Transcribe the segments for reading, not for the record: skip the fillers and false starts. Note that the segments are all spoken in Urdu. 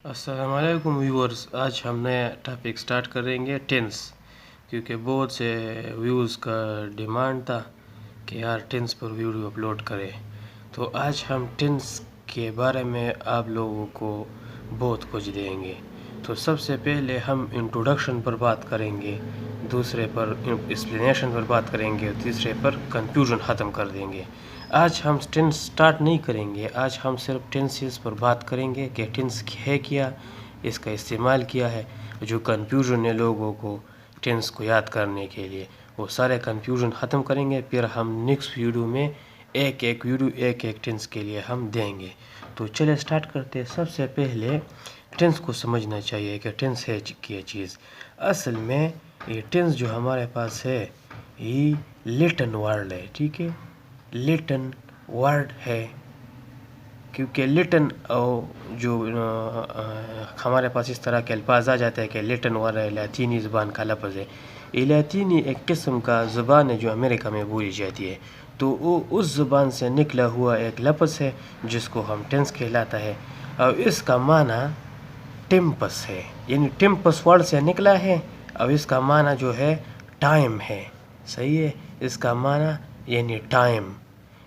السلام علیکم ویورز، آج ہم نیا ٹاپک سٹارٹ کریں گے ٹینس، کیونکہ بہت سے ویوز کا ڈیمانڈ تھا کہ یار ٹینس پر ویڈیو اپلوڈ کرے. تو آج ہم ٹینس کے بارے میں آپ لوگوں کو بہت کچھ دیں گے. تو سب سے پہلے ہم انٹروڈکشن پر بات کریں گے، دوسرے پر ایکسپلینیشن پر بات کریں گے، تیسرے پر کنکلوژن ختم کر دیں گے. آج ہم ٹینس سٹارٹ نہیں کریں گے، آج ہم صرف ٹینسز پر بات کریں گے کہ ٹینس ہے کیا، اس کا استعمال کیا ہے. جو کنفیوژن ہے لوگوں کو ٹینس کو یاد کرنے کے لیے، وہ سارے کنفیوژن ختم کریں گے. پھر ہم نیکسٹ ویڈیو میں ایک ایک ٹینس کے لیے ہم دیں گے. تو چلے سٹارٹ کرتے. سب سے پہلے ٹینس کو سمجھنا چاہیے کہ ٹینس ہے کیا چیز. اصل میں یہ ٹینس جو ہمارے پاس ہے یہ لیٹن ورڈ ہے، ٹھیک ہے، لیٹن ورڈ ہے. کیونکہ لیٹن جو ہمارے پاس اس طرح کے الفاظ آ جاتے ہیں کہ لیٹن ورڈ ہے، لاطینی زبان کا لفظ ہے. یہ لاطینی ایک قسم کا زبان ہے جو امریکہ میں بولی جاتی ہے. تو وہ اس زبان سے نکلا ہوا ایک لفظ ہے جس کو ہم ٹینس کہلاتا ہے، اور اس کا معنی ٹیمپس ہے، یعنی ٹیمپس ورڈ سے نکلا ہے، اور اس کا معنی جو ہے ٹائم ہے. صحیح ہے، اس کا معنی یعنی ٹائم.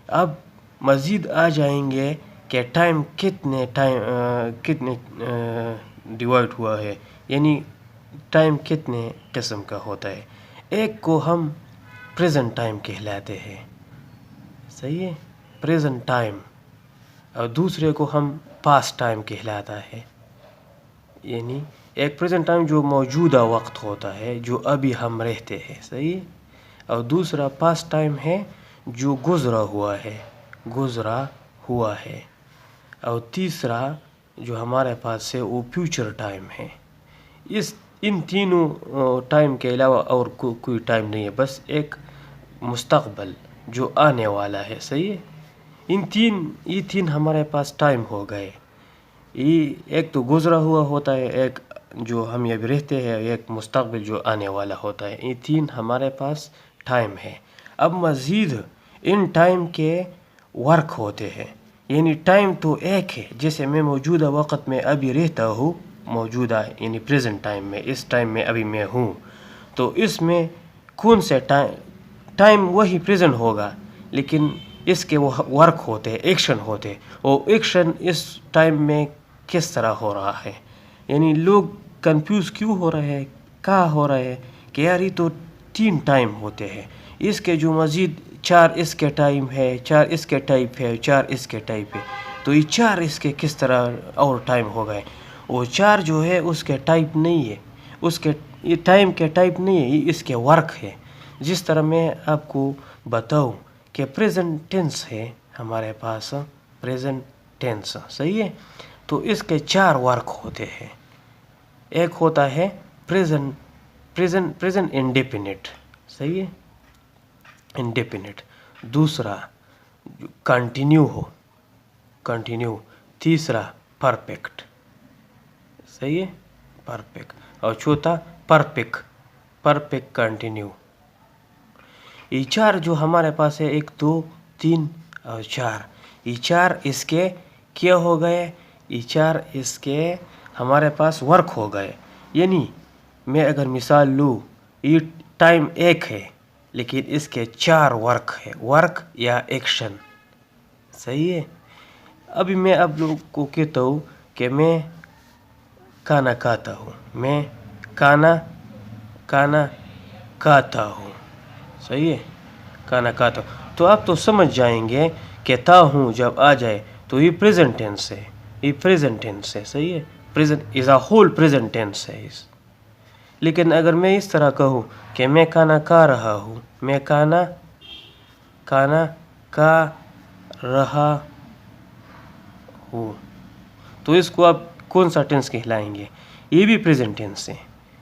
اب مزید آ جائیں گے کہ ٹائم کتنے ڈیوائڈ ہوا ہے، یعنی ٹائم کتنے قسم کا ہوتا ہے. ایک کو ہم پریزنٹ ٹائم کہلاتے ہیں، صحیح ہے، پریزنٹ ٹائم. اور دوسرے کو ہم پاسٹ ٹائم کہلاتا ہے. یعنی ایک پریزنٹ ٹائم جو موجودہ وقت ہوتا ہے، جو ابھی ہم رہتے ہیں، صحیح ہے. اور دوسرا پاسٹ ٹائم ہے جو گزرا ہوا ہے. اور تیسرا جو ہمارے پاس ہے وہ فیوچر ٹائم ہے. ان تینوں ٹائم کے علاوہ اور کوئی ٹائم نہیں ہے، بس ایک مستقبل جو آنے والا ہے. صحیح ہے، یہ تین ہمارے پاس ٹائم ہو گئے. یہ ایک تو گزرا ہوا ہوتا ہے، ایک جو ہم ابھی رہتے ہیں، ایک مستقبل جو آنے والا ہوتا ہے. یہ تین ہمارے پاس ٹائم ہے. اب مزید ان ٹائم کے ورک ہوتے ہیں. یعنی ٹائم تو ایک ہے، جیسے میں موجودہ وقت میں ابھی رہتا ہوں، موجودہ یعنی پریزنٹ ٹائم میں، اس ٹائم میں ابھی میں ہوں. تو اس میں کون سے ٹائم وہی پریزنٹ ہوگا، لیکن اس کے وہ ورک ہوتے ہیں، ایکشن ہوتے ہیں. وہ ایکشن اس ٹائم میں کس طرح ہو رہا ہے. یعنی لوگ کنفیوز کیوں ہو رہے ہیں، کہاں ہو رہے ہیں کہ یار یہ تو تین ٹائم ہوتے ہیں، اس کے جو مزید چار اس کے ٹائم ہے، چار اس کے ٹائپ ہے، چار اس کے ٹائپ ہے. تو یہ چار اس کے کس طرح اور ٹائم ہو گئے. وہ چار جو ہے اس کے ٹائپ نہیں ہے، اس کے یہ ٹائم کے ٹائپ نہیں ہے، یہ اس کے ورک ہے. جس طرح میں آپ کو بتاؤں کہ پریزنٹ ٹینس ہے ہمارے پاس، پریزنٹ ٹینس، صحیح ہے. تو اس کے چار ورک ہوتے ہیں. ایک ہوتا ہے پریزنٹ انڈیفینٹ، صحیح ہے، انڈیفینٹ. دوسرا کنٹینیو. تیسرا پرفیکٹ، صحیح ہے، پرفیکٹ. اور چوتھا پرفیکٹ کنٹینیو. یہ چار جو ہمارے پاس ہے، 1 2 3 اور 4، یہ چار اس کے کیا ہو گئے، یہ چار اس کے ہمارے پاس ورک ہو گئے. یعنی میں اگر مثال لوں، یہ ٹائم ایک ہے لیکن اس کے چار ورک ہے، ورک یا ایکشن، صحیح ہے. ابھی میں آپ لوگوں کو کہتا ہوں کہ میں کھانا کھاتا ہوں، میں کھانا کھاتا ہوں، صحیح ہے، کھانا کھاتا ہوں. تو آپ تو سمجھ جائیں گے کہ تا ہوں جب آ جائے تو یہ پریزنٹ ٹینس ہے، یہ پریزنٹ ٹینس ہے، صحیح ہے. Present is a whole present tense ہے. لیکن اگر میں اس طرح کہوں کہ میں کھانا کھا رہا ہوں، میں کھانا کھا رہا ہوں، تو اس کو آپ کون سا ٹینس کہلائیں گے؟ یہ بھی پریزنٹ ٹینس ہے،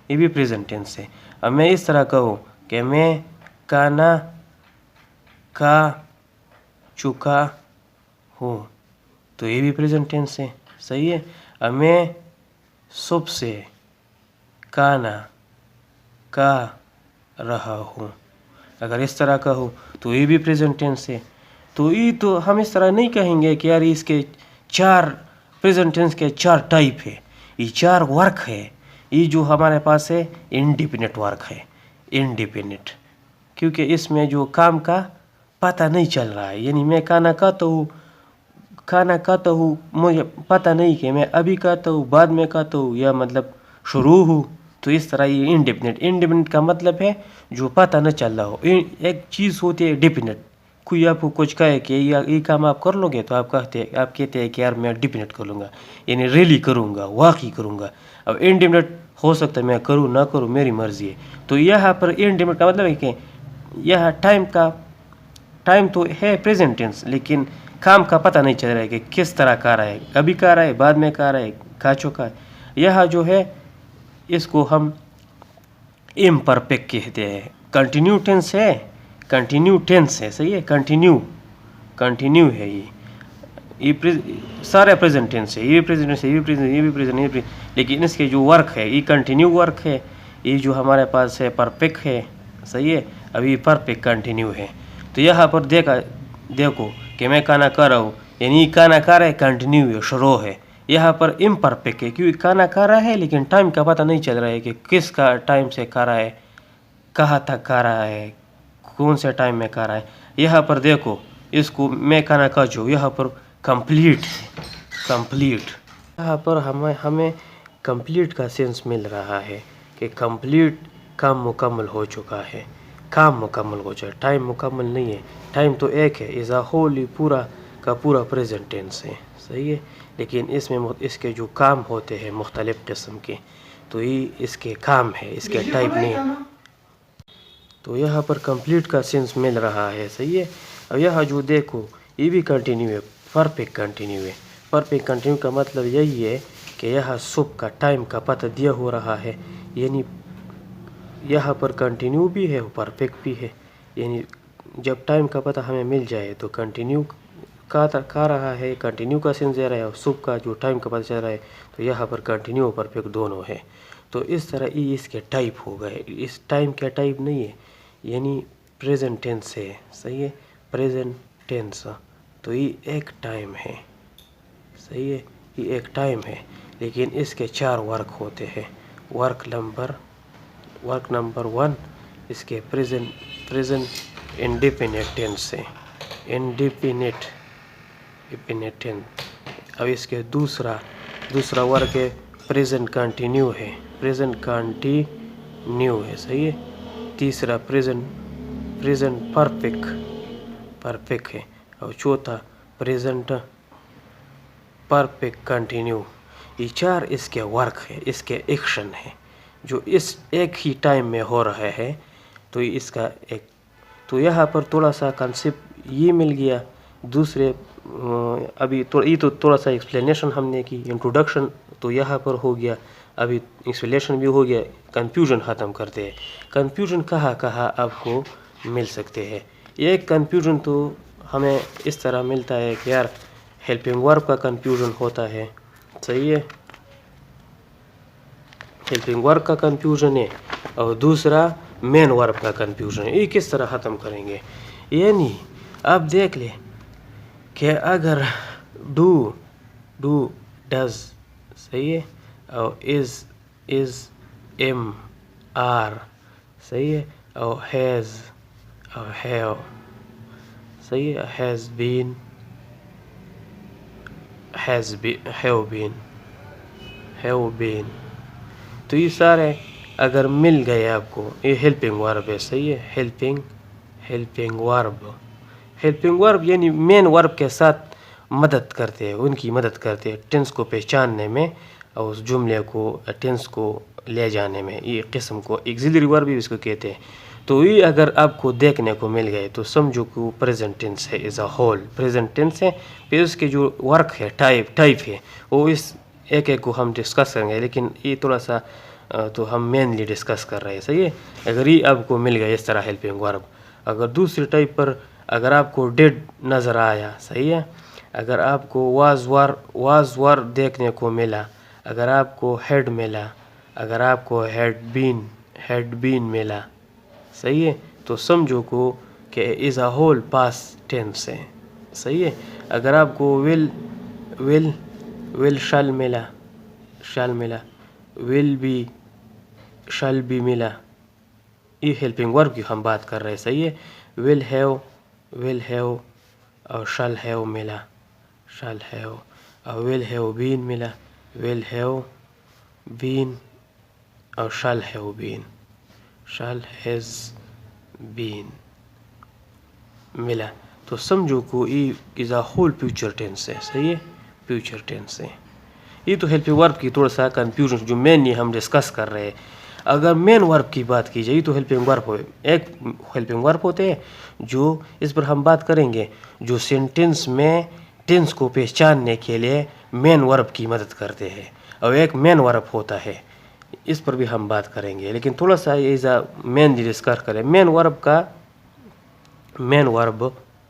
یہ بھی پریزنٹ ٹینس ہے. اب میں اس طرح کہوں کہ میں کھانا کھا چکا ہوں، تو یہ بھی پریزنٹ ٹینس ہے، صحیح ہے. اب میں صبح سے کھانا کھا رہا ہوں، اگر اس طرح کہوں تو یہ بھی پریزنٹ ٹینس ہے. تو یہ تو ہم اس طرح نہیں کہیں گے کہ یار اس کے چار پریزنٹ ٹینس کے چار ٹائپ ہے. یہ 4 ورک ہے. یہ جو ہمارے پاس ہے انڈیپینڈنٹ ورک ہے, انڈیپینڈنٹ, کیونکہ اس میں جو کام کا پتہ نہیں چل رہا ہے. یعنی میں کھانا کھاتا ہوں مجھے پتہ نہیں کہ میں ابھی کھاتا ہوں, بعد میں کھاتا ہوں, یا مطلب شروع ہوں. تو اس طرح یہ انڈیپینڈنٹ کا مطلب ہے جو پتہ نہ چل رہا ہو. ایک چیز ہوتی ہے ڈیپینڈنٹ, کوئی آپ کو کچھ کہے کہ یہ کام آپ کر لو گے, تو آپ کہتے ہیں کہ یار میں ڈیپینڈنٹ کر لوں گا, یعنی ریلی کروں گا, واقعی کروں گا. اب انڈیپینڈنٹ ہو سکتا ہے میں کروں نہ کروں, میری مرضی ہے. تو یہاں پر انڈیپینڈنٹ کا مطلب ہے کہ یہاں ٹائم تو ہے پریزنٹ ٹینس, لیکن کام کا پتہ نہیں چل رہا ہے کہ کس طرح کر رہا ہے, ابھی کر رہا ہے, بعد میں کر رہا ہے, کھا چکا ہے. یہاں جو ہے اس کو ہم امپرفیکٹ کہتے ہیں. کنٹینیو ٹینس ہے, صحیح ہے, کنٹینیو ہے. یہ سارے پریزنٹ ٹینس ہے, یہ پریزنٹ ہے, یہ بھی پریزنٹ, لیکن اس کے جو ورک ہے یہ کنٹینیو ورک ہے. یہ جو ہمارے پاس ہے پرفیکٹ ہے, صحیح ہے. ابھی پرفیکٹ کنٹینیو ہے. تو یہاں پر دیکھو کہ میں کھانا کھا رہا ہوں, یعنی کھانا کھا رہا ہے کنٹینیو ہے, شروع ہے. یہاں پر امپرفیکٹ ہے کیونکہ کھانا کھا رہا ہے لیکن ٹائم کا پتہ نہیں چل رہا ہے کہ کس کا ٹائم سے کھا رہا ہے, کہاں تک کھا رہا ہے, کون سے ٹائم میں کھا رہا ہے. یہاں پر دیکھو اس کو میں کھانا کھا چکا, یہاں پر کمپلیٹ. یہاں پر ہمیں کمپلیٹ کا سینس مل رہا ہے کہ کمپلیٹ کام مکمل ہو چکا ہے, ٹائم مکمل نہیں ہے. ٹائم تو ایک ہے, ایز اے ہول ہی پورا کا پورا پریزنٹ ٹینس ہے, صحیح ہے. لیکن اس میں اس کے جو کام ہوتے ہیں مختلف قسم کے, تو یہ اس کے کام ہے, اس کے ٹائپ نہیں. تو یہاں پر کمپلیٹ کا سینس مل رہا ہے, صحیح ہے. اور یہاں جو دیکھو یہ بھی کنٹینیو ہے, پرفیکٹ کنٹینیو ہے. پرفیکٹ کنٹینیو کا مطلب یہی ہے کہ یہاں صبح کا ٹائم کا پتہ دیا ہو رہا ہے, یعنی یہاں پر کنٹینیو بھی ہے, پرفیکٹ بھی ہے. یعنی جب ٹائم کا پتہ ہمیں مل جائے تو کنٹینیو کھا رہا ہے, کنٹینیو کا سینس دے رہا ہے, اور صبح کا جو ٹائم کا پتہ چل رہا ہے تو یہاں پر کنٹینیو اور پرفیکٹ دونوں ہے. تو اس طرح یہ اس کے ٹائپ ہو گئے. اس ٹائم کا ٹائپ نہیں ہے, یعنی پریزنٹ ٹینس ہے, صحیح ہے, پریزنٹ ٹینس. تو یہ ایک ٹائم ہے, صحیح ہے, یہ ایک ٹائم ہے, لیکن اس کے 4 ورک ہوتے ہیں. ورک نمبر 1 اس کے پریزنٹ انڈیپینڈنٹ ٹینس ہے, انڈیپینڈنٹ ٹینس. اب اس کے دوسرا ورک ہے پریزنٹ کنٹینیو ہے, صحیح ہے. تیسرا پریزنٹ پرفیکٹ ہے, اور چوتھا پریزنٹ پرفیکٹ کنٹینیو. یہ 4 اس کے ورک ہے, اس کے ایکشن ہے جو اس ایک ہی ٹائم میں ہو رہا ہے. تو اس کا تو یہاں پر تھوڑا سا کنسیپٹ یہ مل گیا. دوسرے ابھی یہ تو تھوڑا سا ایکسپلینیشن ہم نے کی, انٹروڈکشن تو یہاں پر ہو گیا, ابھی ایکسپلینیشن بھی ہو گیا. کنفیوژن ختم کرتے ہیں. کنفیوژن کہاں آپ کو مل سکتے ہیں. ایک کنفیوژن تو ہمیں اس طرح ملتا ہے کہ یار ہیلپنگ ورب کا کنفیوژن ہوتا ہے, صحیح ہے, ہیلپنگ ورب کا کنفیوژن ہے, اور دوسرا مین ورب کا کنفیوژن ہے. یہ کس طرح ختم کریں گے؟ یعنی آپ دیکھ لیں کہ اگر ڈو ڈز, صحیح ہے, اور از ایم آر, صحیح ہے, اور ہیز اور ہیو, صحیح ہے, ہیو بین. تو یہ سارے اگر مل گئے آپ کو, یہ ہیلپنگ ورب ہے, صحیح ہے, ہیلپنگ ورب یعنی مین ورب کے ساتھ مدد کرتے ہیں, ان کی مدد کرتے ہیں ٹینس کو پہچاننے میں اور اس جملے کو ٹینس کو لے جانے میں. یہ قسم کو ایگزیلری ورب بھی اس کو کہتے ہیں. تو یہ اگر آپ کو دیکھنے کو مل گئے تو سمجھو کہ وہ پریزنٹ ٹینس ہے, as a whole present tense ہے. پھر اس کے جو ورک ہے, ٹائپ ہے, وہ اس ایک کو ہم ڈسکس کریں گے, لیکن یہ تھوڑا سا تو ہم مینلی ڈسکس کر رہے ہیں, صحیح ہے. اگر یہ آپ کو مل گیا اس طرح ہیلپنگ ورب, اگر دوسری ٹائپ پر اگر آپ کو ڈیڈ نظر آیا, صحیح ہے, اگر آپ کو واز ور دیکھنے کو ملا, اگر آپ کو ہیڈ ملا, اگر آپ کو ہیڈ بین ملا, صحیح ہے, تو سمجھو کو کہ is a whole past tense ہے, صحیح ہے. اگر آپ کو ول شل ملا, shall ملا, will be shall be ملا. یہ ہیلپنگ ورب کی ہم بات کر رہے ہیں, صحیح ہے. will have اور shall have ملا, shall have, اور will have been ملا, will have been اور shall have been, shall has been ملا. تو سمجھو کو یہ از اے ہول فیوچر ٹینس ہے, صحیح ہے, فیوچر ٹینس ہے. یہ تو ہیلپنگ ورب کی تھوڑا سا کنفیوژن جو مینلی ہم ڈسکس کر رہے ہیں. اگر مین ورب کی بات کی جائے تو ہیلپنگ ورب ہو, ایک ہیلپنگ ورب ہوتے ہیں جو اس پر ہم بات کریں گے, جو سینٹینس میں ٹینس کو پہچاننے کے لیے مین ورب کی مدد کرتے ہیں, اور ایک مین ورب ہوتا ہے, اس پر بھی ہم بات کریں گے. لیکن تھوڑا سا ایزا مین ڈسکس کریں. مین ورب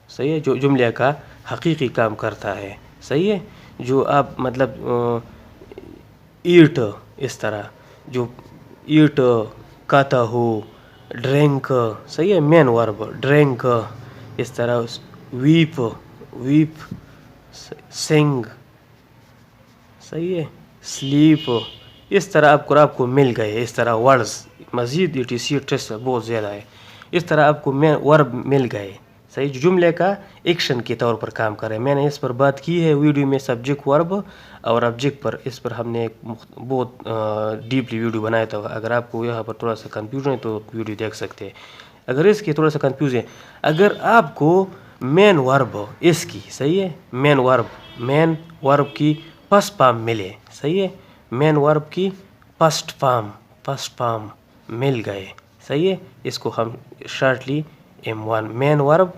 صحیح ہے, جو جملے کا حقیقی کام کرتا ہے, صحیح ہے, جو آپ مطلب ایٹ, اس طرح جو ایٹ کہتا ہو, ڈرنک, صحیح ہے, مین ورب ڈرنک, اس طرح ویپ سنگ, صحیح ہے, سلیپ, اس طرح آپ کو مل گئے. اس طرح ورڈز مزید ٹیسٹ بہت زیادہ ہے. اس طرح آپ کو مین ورب مل گئے, صحیح, جو جملے کا ایکشن کے طور پر کام کرے. میں نے اس پر بات کی ہے ویڈیو میں, سبجیکٹ ورب اور آبجیکٹ پر. اس پر ہم نے ایک بہت ڈیپلی ویڈیو بنایا تھا. اگر آپ کو یہاں پر تھوڑا سا کنفیوژن ہے تو ویڈیو دیکھ سکتے ہیں. اگر اس کی تھوڑا سا کنفیوژن ہے, اگر آپ کو مین ورب اس کی, صحیح ہے, مین ورب کی فسٹ فارم ملے, صحیح ہے, مین ورب کی فسٹ فارم مل گئے, صحیح ہے, اس کو ہم شارٹلی M1, مین ورب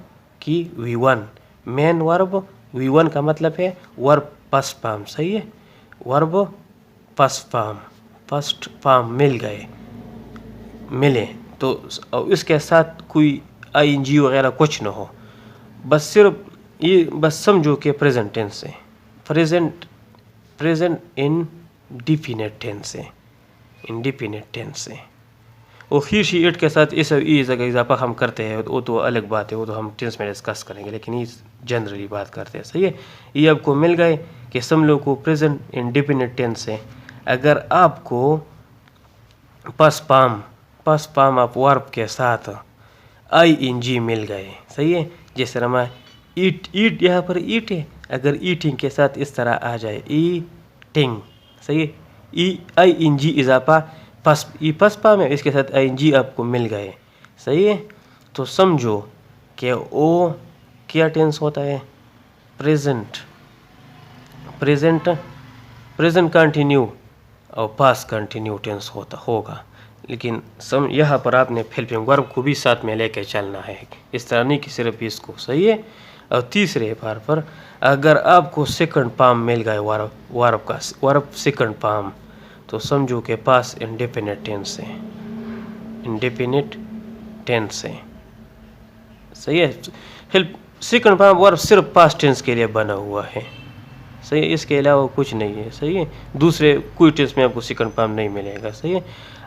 کی V1, مین ورب V1 کا مطلب ہے ورب فسٹ فارم, صحیح ہے, ورب فسٹ فارم ملے تو اس کے ساتھ کوئی ING وغیرہ کچھ نہ ہو, بس صرف یہ بس سمجھو کہ پریزنٹ ٹینس ہے, پریزنٹ انڈیفینٹ ٹینس ہے, انڈیفینٹ ٹینس ہے. اور ہی شی اٹ کے ساتھ اس کا اضافہ ہم کرتے ہیں, وہ تو الگ بات ہے, وہ تو ہم ٹینس میں ڈسکس کریں گے, لیکن یہ جنرلی بات کرتے ہیں, صحیح ہے. یہ آپ کو مل گئے کہ سم لوگ کو پریزنٹ انڈیفینٹ ٹینس ہے. اگر آپ کو پس پام آف ورب کے ساتھ ING مل گئے, صحیح ہے, جیسے رما ایٹ, یہاں پر ایٹ ہے, اگر ایٹنگ کے ساتھ اس طرح آ جائے ایٹنگ, صحیح ہے, ING اضافہ پس پام ہے, اس کے ساتھ ING آپ کو مل گئے, صحیح ہے. تو سمجھو کہ او کیا ٹینس ہوتا ہے, پریزنٹ کنٹینیو اور پاس کنٹینیو ٹینس ہوگا. لیکن یہاں پر آپ نے ہیلپنگ ورب کو بھی ساتھ میں لے کے چلنا ہے, اس طرح نہیں کہ صرف اس کو, صحیح ہے. اور تیسرے بار پر اگر آپ کو سیکنڈ پام مل گئے ورب سیکنڈ پام, تو سمجھو کہ پاس انڈیفینٹ ٹینس ہے, صحیح ہے. سیکنڈ پام ورب صرف پاس ٹینس کے لیے بنا ہوا ہے, صحیح ہے, اس کے علاوہ کچھ نہیں ہے, صحیح ہے. دوسرے کوئی ٹینس میں آپ کو سیکنڈ پام نہیں ملے گا, صحیح ہے.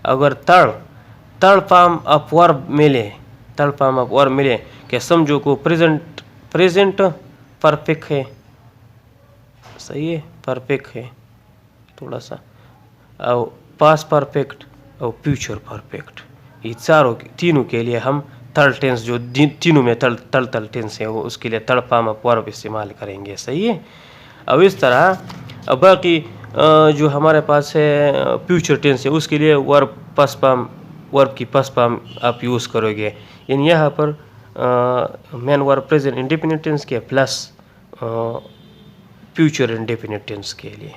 اگر تھرڈ پام آف ورب ملے کہ سمجھو کو پریزنٹ پرفیکٹ ہے, صحیح ہے, پرفیکٹ ہے تھوڑا سا, اور پاس پرفیکٹ اور فیوچر پرفیکٹ. یہ تینوں کے لیے ہم تھرڈ ٹینس, جو تینوں میں تھرڈ ٹینس ہے, وہ اس کے لیے تھرڈ فارم آف ورب استعمال کریں گے, صحیح ہے. اب اس طرح باقی جو ہمارے پاس ہے فیوچر ٹینس ہے, اس کے لیے ورب کی فسٹ فارم آپ یوز کرو گے. یعنی یہاں پر مین ورب پریزنٹ انڈیفینٹ ٹینس کے پلس فیوچر انڈیفینٹ ٹینس کے لیے.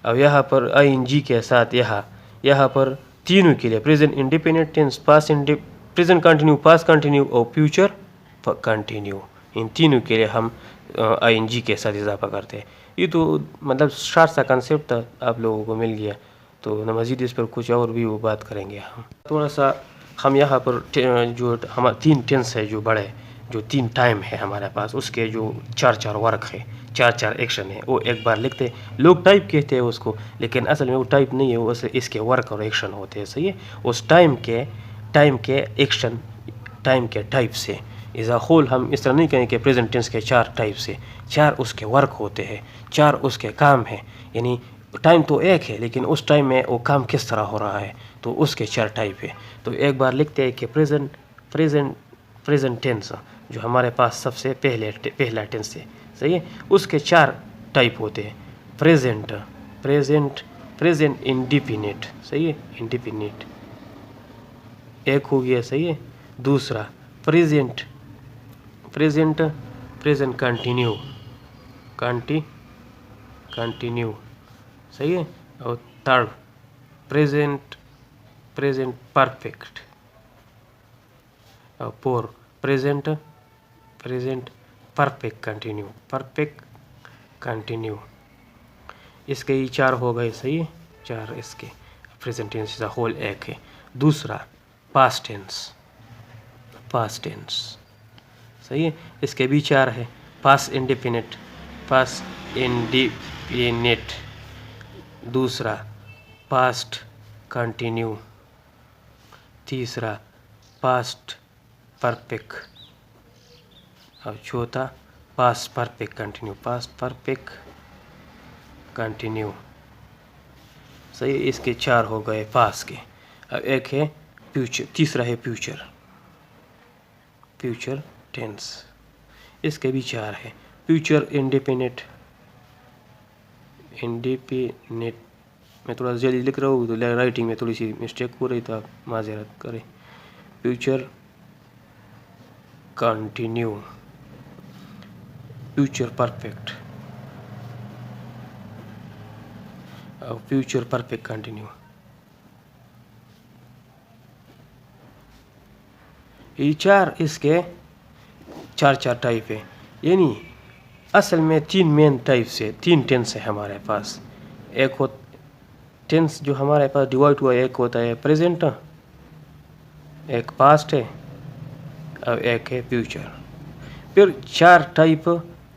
اب یہاں پر ING کے ساتھ یہاں پر تینوں کے لیے present indefinite tense, present continue, past continue اور فیوچر کنٹینیو, ان تینوں کے لیے ہم ING کے ساتھ اضافہ کرتے ہیں. یہ تو مطلب شارٹ سا کنسیپٹ تھا, آپ لوگوں کو مل گیا. تو مزید اس پر کچھ اور بھی وہ بات کریں گے ہم. تھوڑا سا ہم یہاں پر جو ہمارا 3 ٹینس ہے, جو بڑے, جو 3 ٹائم ہے ہمارے پاس, اس کے جو 4 ورک ہے, 4 ایکشن ہے, وہ ایک بار لکھتے. لوگ ٹائپ کہتے ہیں اس کو, لیکن اصل میں وہ ٹائپ نہیں ہے, وہ اس کے ورک اور ایکشن ہوتے ہیں, صحیح ہے. اس ٹائم کے ایکشن, ٹائم کے ٹائپ سے ایز اے ہول ہم اس طرح نہیں کہیں کہ پریزنٹ ٹینس کے 4 ٹائپ سے, 4 اس کے ورک ہوتے ہیں, 4 اس کے کام ہیں. یعنی ٹائم تو ایک ہے لیکن اس ٹائم میں وہ کام کس طرح ہو رہا ہے، تو اس کے 4 ٹائپ ہے. تو ایک بار لکھتے ہیں کہ پریزنٹ ٹینس جو ہمارے پاس سب سے پہلا ٹینس ہے، صحیح ہے، اس کے 4 ٹائپ ہوتے ہیں. پریزنٹ انڈیفینٹ، صحیح ہے، انڈیفینٹ ایک ہو گیا، صحیح ہے. دوسرا پریزنٹ کنٹینیو، صحیح ہے. اور تھرڈ پریزنٹ پرفیکٹ. اور فور پریزنٹ پرفیکٹ کنٹینیو. اس کے یہ 4 ہو گئے، صحیح ہے، 4 اس کے. پریزنٹ ٹینس ہول ایک ہے. دوسرا پاسٹ ٹینس، صحیح ہے، اس کے بھی 4 ہے. Past indefinite. دوسرا پاسٹ کنٹینیو. تیسرا پاسٹ پرفیکٹ. اور چوتھا پاسٹ پرفیکٹ کنٹینیو. صحیح، اس کے 4 ہو گئے پاسٹ کے. اب ایک ہے فیوچر، تیسرا ہے فیوچر ٹینس. اس کے بھی 4 ہے. Future indefinite. میں تھوڑا جلدی لکھ رہا ہوں تو رائٹنگ میں تھوڑی سی مسٹیک ہو رہی، تو آپ معذرت کریں. فیوچر کنٹینیو، فیوچر پرفیکٹ اور فیوچر پرفیکٹ کنٹینیو. یہ 4 اس کے 4 ٹائپ ہے. یعنی اصل میں 3 مین ٹائپس ہے، 3 ٹینس ہے ہمارے پاس. ایک ٹینس جو ہمارے پاس ڈیوائڈ ہوا ہے، ایک ہوتا ہے پریزنٹ، ایک پاسٹ ہے اور ایک ہے فیوچر. پھر 4 ٹائپ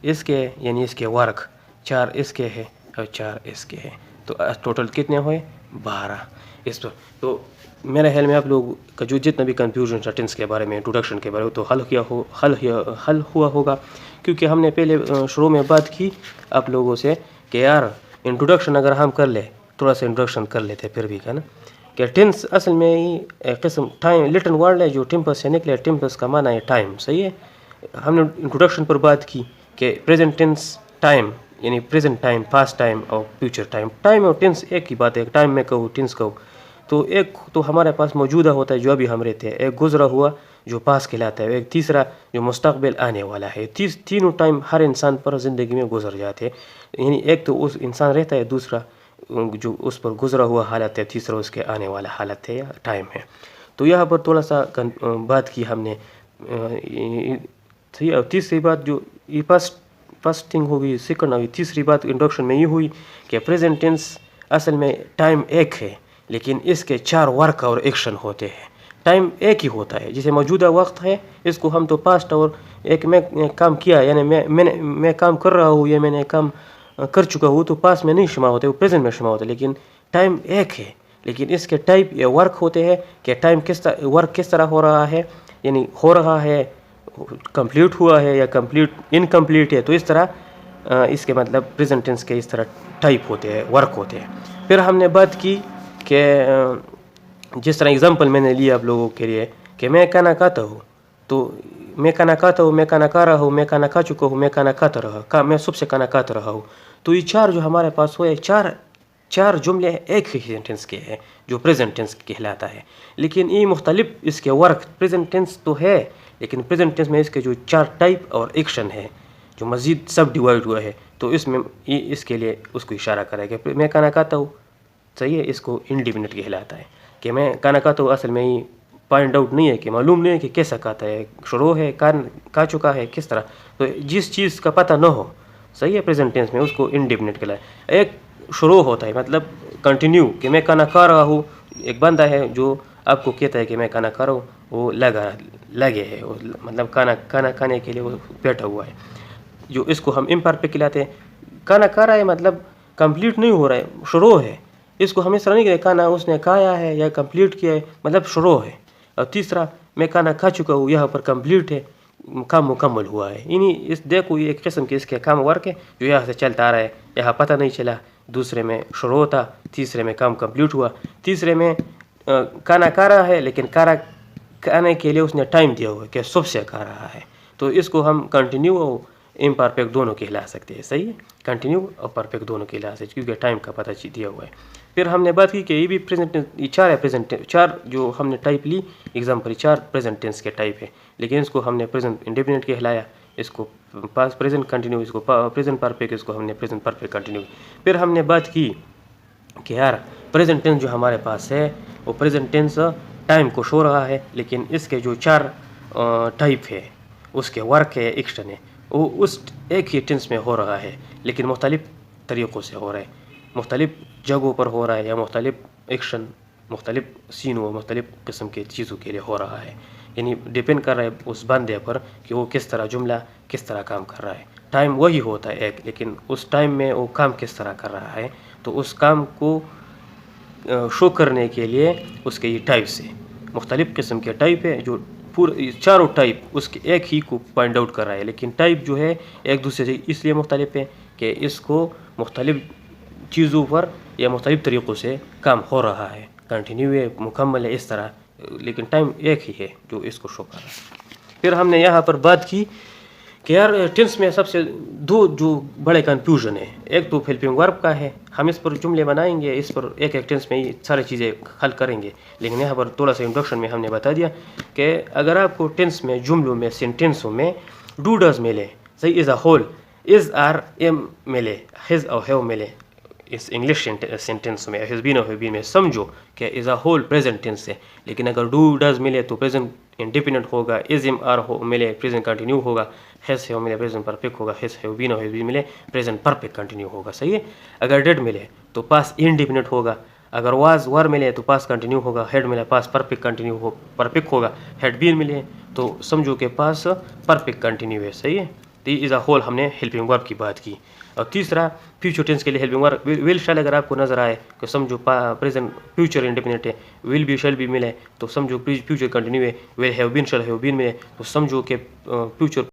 اس کے، یعنی اس کے ورک 4 اس کے ہے اور 4 اس کے ہے. تو ٹوٹل کتنے ہوئے؟ 12 اس پر. تو میرے خیال میں آپ لوگ کا جو جتنا بھی کنفیوژن تھا ٹینس کے بارے میں، انٹروڈکشن کے بارے میں، تو حل ہوا ہوگا. کیونکہ ہم نے پہلے شروع میں بات کی آپ لوگوں سے کہ یار انٹروڈکشن اگر ہم کر لیں، تھوڑا سا انٹروڈکشن کر لیتے پھر بھی، ہے نا، کہ ٹینس اصل میں ہی ایک قسم ٹائم لٹن ورڈ ہے جو ٹیمپس سے نکلے. ٹیمپس کا معنی ہے ٹائم، صحیح ہے. ہم نے انٹروڈکشن پر بات کی کہ پریزنٹ ٹینس ٹائم، یعنی پریزنٹ ٹائم، پاسٹ ٹائم اور فیوچر ٹائم. ٹائم اور ٹینس ایک ہی بات ہے. ٹائم میں کہو، ٹینس کہو. تو ایک تو ہمارے پاس موجودہ ہوتا ہے جو ابھی ہم رہتے ہیں، ایک گزرا ہوا جو پاس کہلاتا ہے، ایک تیسرا جو مستقبل آنے والا ہے. تینوں ٹائم ہر انسان پر زندگی میں گزر جاتے ہیں. یعنی ایک تو اس انسان رہتا ہے، دوسرا جو اس پر گزرا ہوا حالت ہے، تیسرا اس کے آنے والا حالت ہے یا ٹائم ہے. تو یہاں پر تھوڑا سا بات کی ہم نے. تیسری بات جو یہ فرسٹ تھنگ ہوگی، سیکنڈ ہوگی، تیسری بات انٹروڈکشن میں یہ ہوئی کہ پریزنٹ ٹینس اصل میں ٹائم ایک ہے لیکن اس کے 4 ورک اور ایکشن ہوتے ہیں. ٹائم ایک ہی ہوتا ہے، جسے موجودہ وقت ہے، اس کو ہم تو پاسٹ اور ایک میں کام کیا، یعنی میں کام کر رہا ہوں یا میں نے کام کر چکا ہوں، تو پاسٹ میں نہیں شمار ہوتے، وہ پریزنٹ میں شمار ہوتے. لیکن ٹائم ایک ہے، لیکن اس کے ٹائپ یا ورک ہوتے ہیں کہ ٹائم ورک کس طرح ہو رہا ہے، یعنی ہو رہا ہے، کمپلیٹ ہوا ہے یا انکمپلیٹ ہے. تو اس طرح اس کے مطلب پریزنٹ ٹینس کے اس طرح ٹائپ ہوتے ہیں، ورک ہوتے ہیں. پھر ہم نے بات کی کہ جس طرح اگزامپل میں نے لیا آپ لوگوں کے لیے کہ میں کھانا کھاتا ہوں، تو میں کھانا کھاتا ہوں، میں کھانا کھا رہا ہوں، میں کھانا کھا چکا ہوں، میں کھانا کھاتا رہا، میں صبح سے کھانا کھاتا رہا ہوں. تو یہ 4 جو ہمارے پاس ہوئے، 4 جملے ایک ہی ٹینس کے ہیں جو پریزنٹ ٹینس کہلاتا ہے. لیکن یہ مختلف اس کے ورک، پریزنٹ ٹینس تو ہے لیکن پریزنٹ ٹینس میں اس کے جو 4 ٹائپ اور ایکشن ہے جو مزید سب ڈیوائڈ ہوا ہے، تو اس میں اس کے لیے اس کو اشارہ کرے کہ میں کھانا کھاتا ہوں، صحیح ہے، اس کو انڈیفینٹ کہلاتا ہے. کہ میں کھانا کھاتا ہوں اصل میں یہ پوائنٹ آؤٹ نہیں ہے کہ معلوم نہیں ہے کہ کیسا کھاتا ہے، شروع ہے، کھا چکا ہے، کس طرح. تو جس چیز کا پتہ نہ ہو، صحیح ہے، پریزنٹ ٹینس میں اس کو انڈیفینٹ کہلاتا ہے. ایک شروع ہوتا ہے مطلب کنٹینیو، کہ میں کھانا کھا رہا ہوں. ایک بندہ ہے جو آپ کو کہتا ہے کہ میں کھانا کھا رہا ہوں، وہ لگے ہے، مطلب کھانا کھانے کے لیے وہ بیٹھا ہوا ہے، جو اس کو ہم امپرفیکٹ کہلاتے ہیں. کھانا کھا رہا ہے مطلب کمپلیٹ نہیں ہو رہا ہے، شروع ہے. اس کو ہم اس طرح نہیں کہتے کھانا اس نے کھایا ہے یا کمپلیٹ کیا ہے، مطلب شروع ہے. اور تیسرا میں کھانا کھا چکا ہوں، یہاں پر کمپلیٹ ہے، کام مکمل ہوا ہے. یعنی دیکھو یہ ایک قسم کے اس کے کام ورک ہے جو یہاں سے چلتا آ رہا ہے، یہاں پتہ نہیں چلا دوسرے میں شروع ہوتا, تیسرے میں کام کمپلیٹ ہوا, تیسرے میں کھانا کھا رہا ہے لیکن کھانے کے لیے اس نے ٹائم دیا ہوا ہے کہ صبح سے کھا رہا ہے, تو اس کو ہم کنٹینیو اور امپرفیکٹ دونوں کہلا سکتے ہیں. صحیح ہے, کنٹینیو اور پرفیکٹ دونوں کہلا سکتے کیونکہ ٹائم کا پتہ دیا ہوا ہے. پھر ہم نے بات کی کہ یہ بھی پریزنٹ ٹینس, یہ چار ہے پریزنٹ, چار جو ہم نے ٹائپ لی ایگزامپل, چار پریزنٹ ٹینس کے ٹائپ ہے, لیکن اس کو ہم نے پریزنٹ انڈیفینٹ کہلایا, اس کو پاس پریزنٹ کنٹینیو, اس کو پریزنٹ پرفیکٹ, اس کو ہم نے پریزنٹ پرفیکٹ کنٹینیو. پھر ہم نے بات کی کہ یار پریزنٹ ٹینس جو ہمارے پاس ہے وہ پریزنٹ ٹینس ٹائم کو شو رہا ہے, لیکن اس کے جو چار ٹائپ ہے, اس کے ورک ہے, ایکشن ہے, وہ اس ایک ہی ٹینس میں ہو رہا ہے لیکن مختلف طریقوں سے ہو رہا ہے, مختلف جگہوں پر ہو رہا ہے, یا مختلف ایکشن مختلف سینوں مختلف قسم کے چیزوں کے لیے ہو رہا ہے. یعنی ڈیپینڈ کر رہا ہے اس بندے پر کہ وہ کس طرح جملہ کس طرح کام کر رہا ہے. ٹائم وہی ہوتا ہے ایک, لیکن اس ٹائم میں وہ کام کس طرح کر رہا ہے, تو اس کام کو شو کرنے کے لیے اس کے یہ ٹائپس ہیں, مختلف قسم کے ٹائپ ہے, جو پورے چاروں ٹائپ اس کے ایک ہی کو پوائنٹ آؤٹ کر رہا ہے, لیکن ٹائپ جو ہے ایک دوسرے سے اس لیے مختلف ہے کہ اس کو مختلف چیزوں پر یا مختلف طریقوں سے کام ہو رہا ہے, کنٹینیو ہے, مکمل ہے, اس طرح, لیکن ٹائم ایک ہی ہے جو اس کو شو کر رہا ہے. پھر ہم نے یہاں پر بات کی کہ یار ٹینس میں سب سے دو جو بڑے کنفیوژن ہے, ایک تو ہیلپنگ ورب کا ہے, ہم اس پر جملے بنائیں گے, اس پر ایک ایک ٹینس میں ساری چیزیں حل کریں گے, لیکن یہاں پر تھوڑا سا انٹروڈکشن میں ہم نے بتا دیا کہ اگر آپ کو ٹینس میں جملوں میں سینٹینسوں میں ڈو ڈز ملے, صحیح, is a whole, is are am ملے, ہز اور ہیو ملے, اس انگلش سینٹینس میں ہیز بین اور ہیو بین میں سمجھو کہ is a whole present tense ہے, لیکن اگر ڈو ڈز ملے تو پریزنٹ انڈیپینڈنٹ ہوگا, از ایم آر ہو ملے پریزنٹ کنٹینیو ہوگا, ہیز ہیو ملے پریزنٹ پرفیکٹ ہوگا, ہیز ہیو بین اور ہیز بین ملے پریزنٹ پرفیکٹ کنٹینیو ہوگا. صحیح ہے, اگر ڈیڈ ملے تو پاس انڈیپینڈنٹ ہوگا, اگر واز ور ملے تو پاس کنٹینیو ہوگا, ہیڈ ملے پاس پرفیکٹ کنٹینیو ہو پرفیکٹ ہوگا, ہیڈ بین ملے تو سمجھو کہ پاس پرفیکٹ کنٹینیو ہے. صحیح ہے, تو از اے ہول ہم نے ہیلپنگ ورب کی بات کی. اور تیسرا فیوچر ٹینس کے لیے ہیلپنگ ورب ول شیل, اگر آپ کو نظر آئے کہ سمجھو پریزنٹ فیوچر انڈیپینڈنٹ ہے, ول بی شیل بھی ملے تو سمجھو فیوچر کنٹینیو ہے, will have been shall have been ملے تو سمجھو کہ فیوچر